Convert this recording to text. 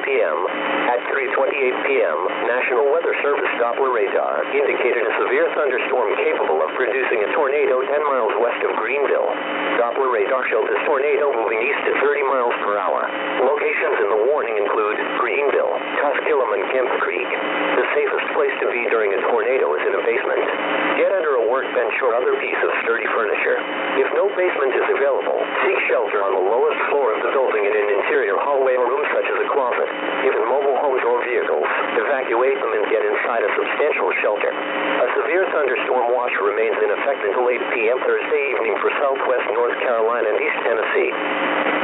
p.m. At 3:28 p.m., National Weather Service Doppler radar indicated a severe thunderstorm capable of producing a tornado 10 miles west of Greeneville. Doppler radar showed this tornado moving east at 30 miles per hour. Locations in the warning include Greeneville, Tusculum, and Kemp Creek. The safest place to be during a tornado is in a basement. Get under a workbench or other piece of sturdy furniture. If no basement is available, seek shelter on the lowest floor of the building in an interior hallway or room such as a closet. If in mobile homes or vehicles, evacuate them and get inside a substantial shelter. A severe thunderstorm watch remains in effect until 8 p.m. Thursday evening for southwest North Carolina and East Tennessee.